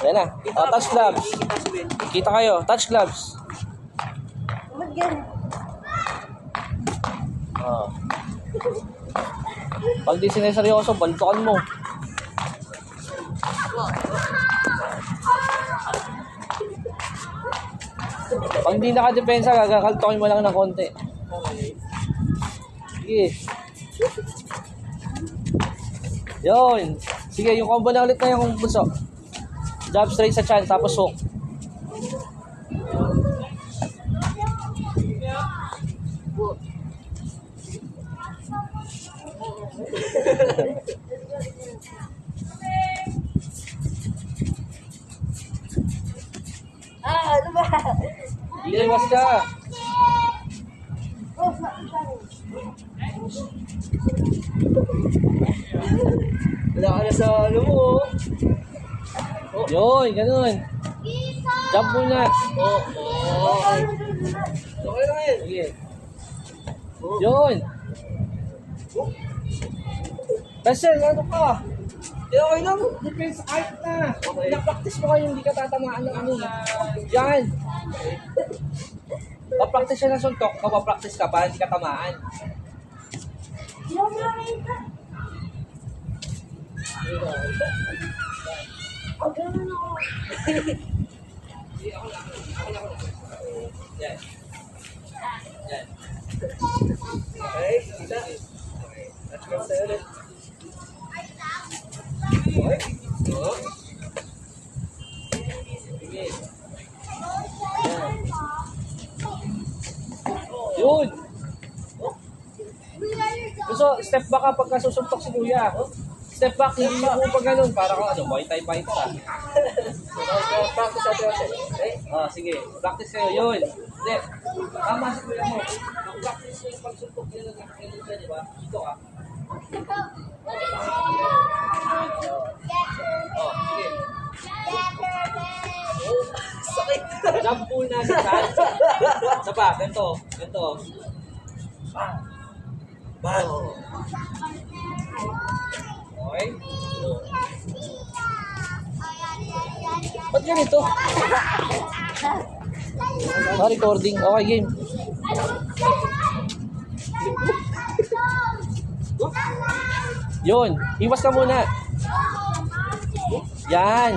Yan na. Oh, touch gloves. Kita kayo. Touch gloves. Oh. Pag di sineseryoso, baltokan mo. Pag di nakadepensa, gagakaltokin mo lang ng konti. Sige. Yun. Sige, yung combo na ulit na yung bunso. Jab straight sa chan, tapos hook. Ano ba? Iiwas ka. Wala ka na sa ano mo. Yun, ganun. Jump muna. Okay lang yan. Sige. Yun. Kasi, ano ka? Okay lang. Defense art na. Na-practice mo kayo, hindi ka tatamaan ng ano. Yan. Pa-practice siya ng suntok, mapapractice ka para hindi ka tamaan. Yan. Yan. Okay, kita. Okay. Let's go sa'yo ulit. Okay. Oh. Sige. Yan. Yun. Gusto, step back ka pagka susuntok si Kuya. Step back, hindi mo pa ganun. Para ka, ano, Muay Thai fighter ah. Practice natin natin. Okay? Ah, sige. Practice kayo. Yun. Hindi. Tama si Kuya mo. Practice ko yung pagsuntok nila ng kailan, di ba? Dito ka. Oh, sige. Sakit. Jump pool na sa chan. Sa pa, ganito. Ganito. Bang. Okay? Ba't ganito? Recording. Okay, game. Yun. Iwas ka muna. Yan.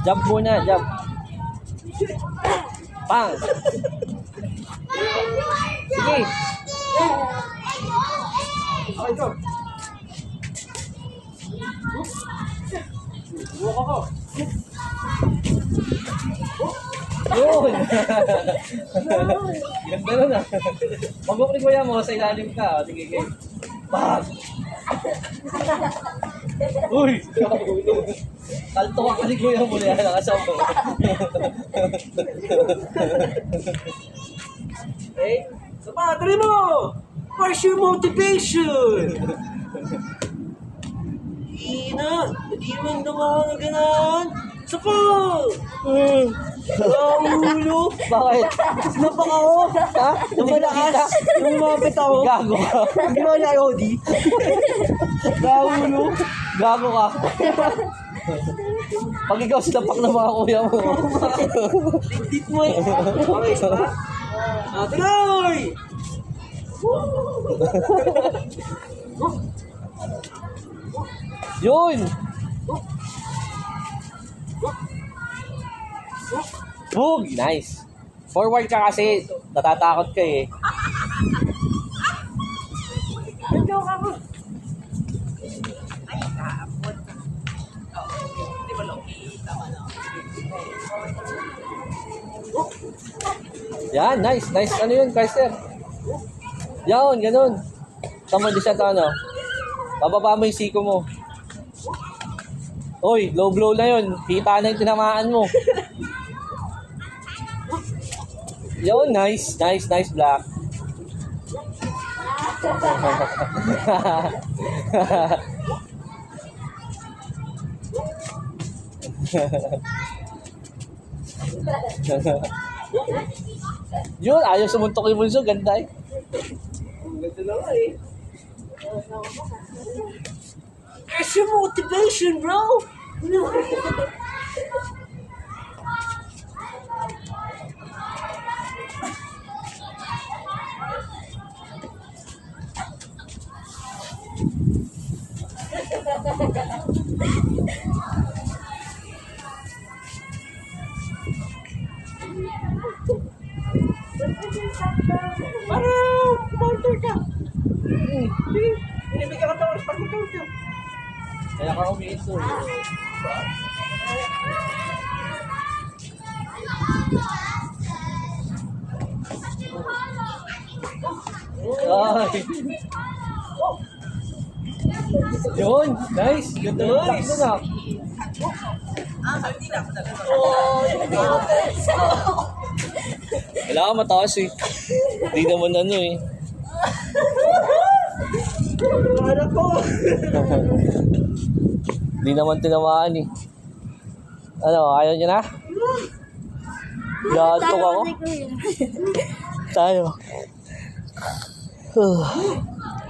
Jump muna. Jump. Pang. Sige. Okay, go. Buka ko. Yun. Ganda nun ah. Mag-hook ni Kuya mo sa ilalim ka. Sige, game. Bang. Uy. Kalto ka ni Kuya mo yan. Nakasama. Okay? So pa, tuloy mo! Where's your motivation? Ina, hindi man naman na ganan. Sa pa! Ulo! Bakit? Sinapang ako! Ha? Nung malakas! Nung lumapit ako! Gago ka. Hindi mo na ako, di? Ulo! Gago ka. Pag ikaw sinapak ng mga kuya mo. Tit mo eh! Okay, isa pa? Tuloy! Yun! Boom! Nice. Forward ka kasi. Natatakot ka eh. Ikaw ka mo! Yan, nice. Nice. Ano yun, Kaiser? Yan, ganun. Tama di siya ito, ano. Bababa mo yung siko mo. Oy, low blow na yun. Kita na yung tinamaan mo. Yun, nice. Nice, nice, Black. Yun, ayaw sumuntok yung bulso. Ganda eh. Ganda na nga eh. Where's your motivation, bro? Kaya ka umiiso. Ay. Yun, nice. Ganda ng black Nice. nun ah. Wala ka mataas eh. Hindi naman ano eh. Anak ko. Hindi naman tinamaan eh. Ano, ayaw niya na? Gaantok ako. Tayo.